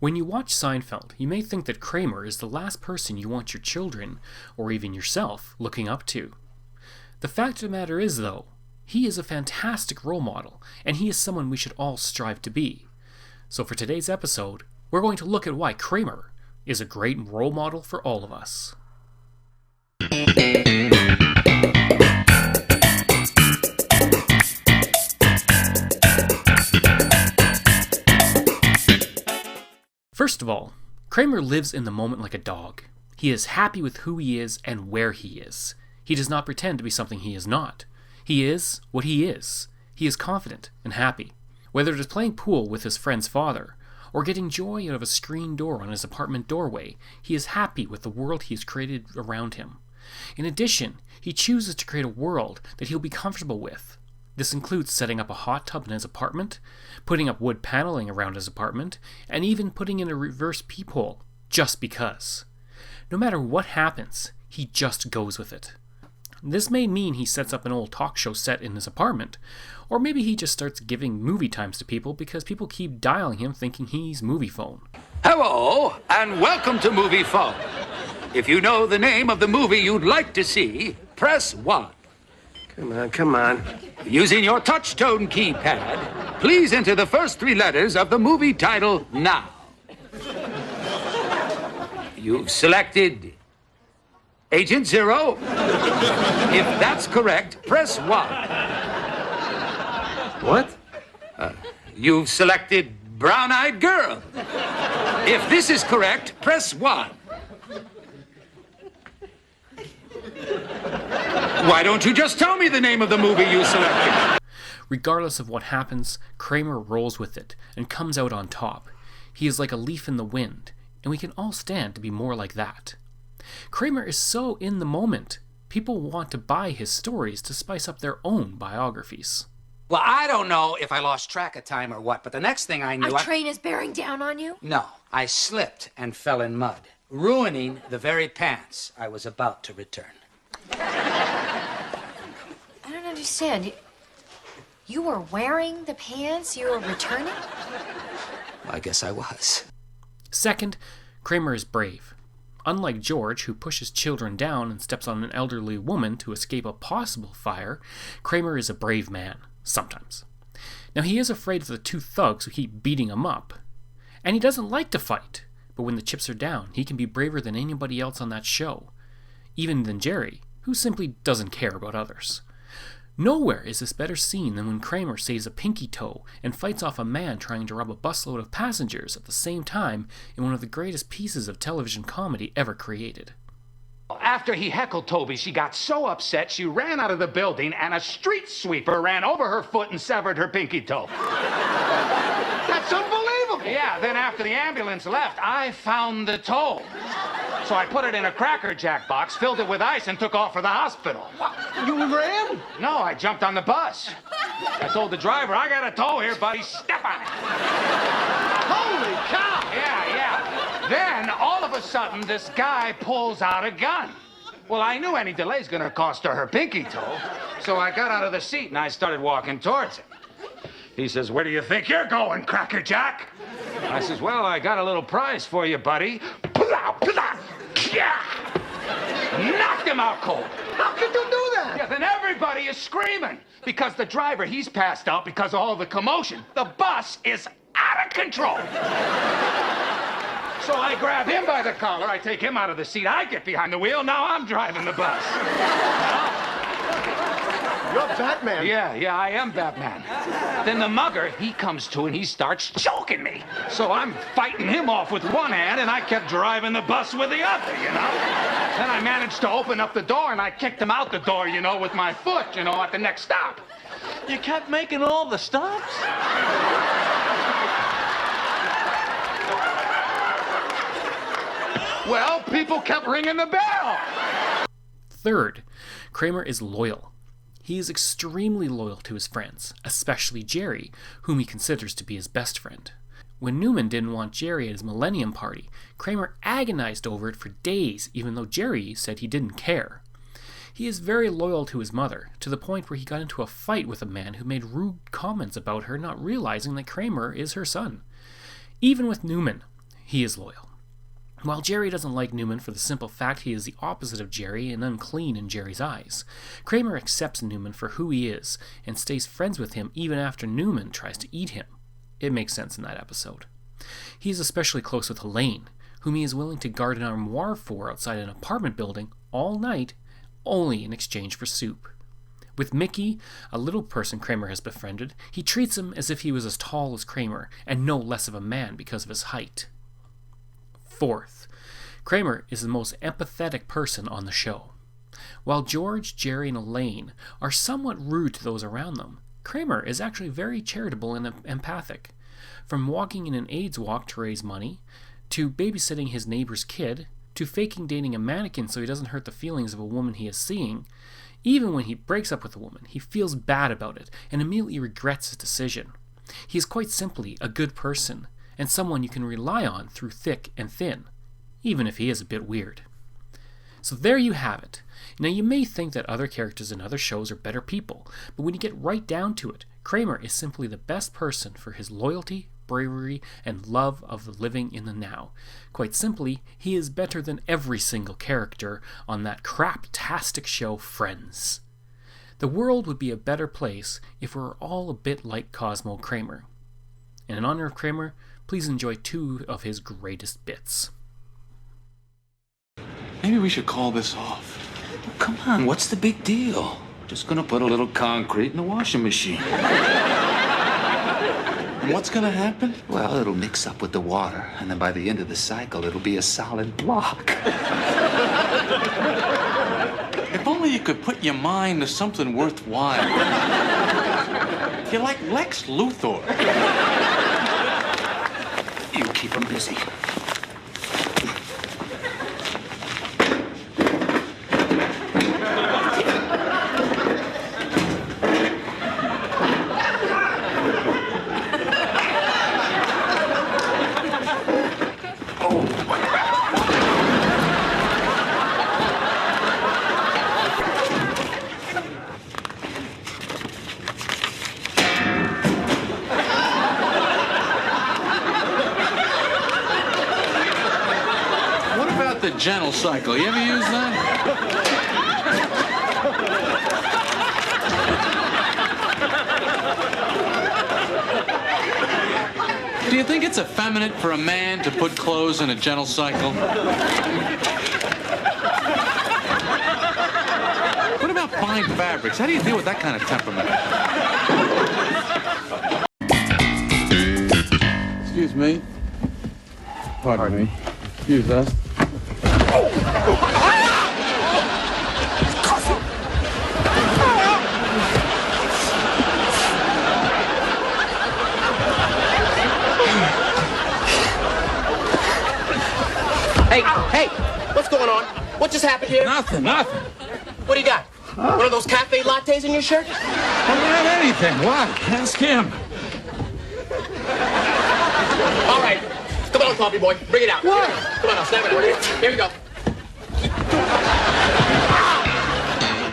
When you watch Seinfeld, you may think that Kramer is the last person you want your children, or even yourself, looking up to. The fact of the matter is, though, he is a fantastic role model, and he is someone we should all strive to be. So for today's episode, we're going to look at why Kramer is a great role model for all of us. First of all, Kramer lives in the moment like a dog. He is happy with who he is and where he is. He does not pretend to be something he is not. He is what he is. He is confident and happy. Whether it is playing pool with his friend's father, or getting joy out of a screen door on his apartment doorway, he is happy with the world he has created around him. In addition, he chooses to create a world that he'll be comfortable with. This includes setting up a hot tub in his apartment, putting up wood paneling around his apartment, and even putting in a reverse peephole, just because. No matter what happens, he just goes with it. This may mean he sets up an old talk show set in his apartment, or maybe he just starts giving movie times to people because people keep dialing him thinking he's movie phone. Hello, and welcome to Movie Phone. If you know the name of the movie you'd like to see, press 1. Come on. Using your touch-tone keypad, please enter the first 3 letters of the movie title now. You've selected Agent Zero. If that's correct, press 1. What? You've selected Brown-Eyed Girl. If this is correct, press 1. Why don't you just tell me the name of the movie you selected? Regardless of what happens, Kramer rolls with it and comes out on top. He is like a leaf in the wind, and we can all stand to be more like that. Kramer is so in the moment, people want to buy his stories to spice up their own biographies. Well, I don't know if I lost track of time or what, but the next thing I knew... Our train is bearing down on you? No, I slipped and fell in mud, ruining the very pants I was about to return. I don't understand. You were wearing the pants you were returning? I guess I was. Second, Kramer is brave. Unlike George, who pushes children down and steps on an elderly woman to escape a possible fire, Kramer is a brave man, sometimes. Now, he is afraid of the 2 thugs who keep beating him up. And he doesn't like to fight, but when the chips are down, he can be braver than anybody else on that show. Even than Jerry, who simply doesn't care about others. Nowhere is this better seen than when Kramer saves a pinky toe and fights off a man trying to rob a busload of passengers at the same time in one of the greatest pieces of television comedy ever created. After he heckled Toby, she got so upset she ran out of the building and a street sweeper ran over her foot and severed her pinky toe. That's unbelievable! Yeah, then after the ambulance left, I found the toe. So I put it in a Cracker Jack box, filled it with ice, and took off for the hospital. You ran? No, I jumped on the bus. I told the driver, I got a toe here, buddy. Step on it. Holy cow! Yeah. Then, all of a sudden, this guy pulls out a gun. Well, I knew any delay's gonna cost her pinky toe, so I got out of the seat and I started walking towards him. He says, where do you think you're going, Cracker Jack? I says, well, I got a little prize for you, buddy. Knocked him out cold. How could you do that? Yeah, then everybody is screaming because the driver, he's passed out because of all the commotion. The bus is out of control. So I grab him by the collar, I take him out of the seat, I get behind the wheel, now I'm driving the bus. You're Batman. Yeah, I am Batman. Then the mugger, he comes to and he starts choking me. So I'm fighting him off with one hand and I kept driving the bus with the other, you know? Then I managed to open up the door and I kicked him out the door, you know, with my foot, you know, at the next stop. You kept making all the stops? Well, people kept ringing the bell. Third, Kramer is loyal. He is extremely loyal to his friends, especially Jerry, whom he considers to be his best friend. When Newman didn't want Jerry at his Millennium Party, Kramer agonized over it for days, even though Jerry said he didn't care. He is very loyal to his mother, to the point where he got into a fight with a man who made rude comments about her, not realizing that Kramer is her son. Even with Newman, he is loyal. While Jerry doesn't like Newman for the simple fact he is the opposite of Jerry and unclean in Jerry's eyes, Kramer accepts Newman for who he is and stays friends with him even after Newman tries to eat him. It makes sense in that episode. He is especially close with Elaine, whom he is willing to guard an armoire for outside an apartment building all night, only in exchange for soup. With Mickey, a little person Kramer has befriended, he treats him as if he was as tall as Kramer and no less of a man because of his height. Fourth, Kramer is the most empathetic person on the show. While George, Jerry, and Elaine are somewhat rude to those around them, Kramer is actually very charitable and empathic. From walking in an AIDS walk to raise money, to babysitting his neighbor's kid, to faking dating a mannequin so he doesn't hurt the feelings of a woman he is seeing, even when he breaks up with a woman, he feels bad about it and immediately regrets his decision. He is quite simply a good person, and someone you can rely on through thick and thin, even if he is a bit weird. So there you have it. Now you may think that other characters in other shows are better people, but when you get right down to it, Kramer is simply the best person for his loyalty, bravery, and love of the living in the now. Quite simply, he is better than every single character on that crap-tastic show Friends. The world would be a better place if we were all a bit like Cosmo Kramer. And in honor of Kramer, please enjoy 2 of his greatest bits. Maybe we should call this off. Come on, what's the big deal? Just gonna put a little concrete in the washing machine. And what's gonna happen? Well, it'll mix up with the water, and then by the end of the cycle, it'll be a solid block. If only you could put your mind to something worthwhile. You're like Lex Luthor. You keep him busy. The gentle cycle. You ever use that? Do you think it's effeminate for a man to put clothes in a gentle cycle? What about fine fabrics? How do you deal with that kind of temperament? Excuse me. Pardon me. Excuse us. Hey, what's going on? What just happened here? Nothing. What do you got? One of those cafe lattes in your shirt? I don't have anything. What? Ask him. All right. Come on, coffee boy. Bring it out. What? Come on, now, snap it out. Here we go.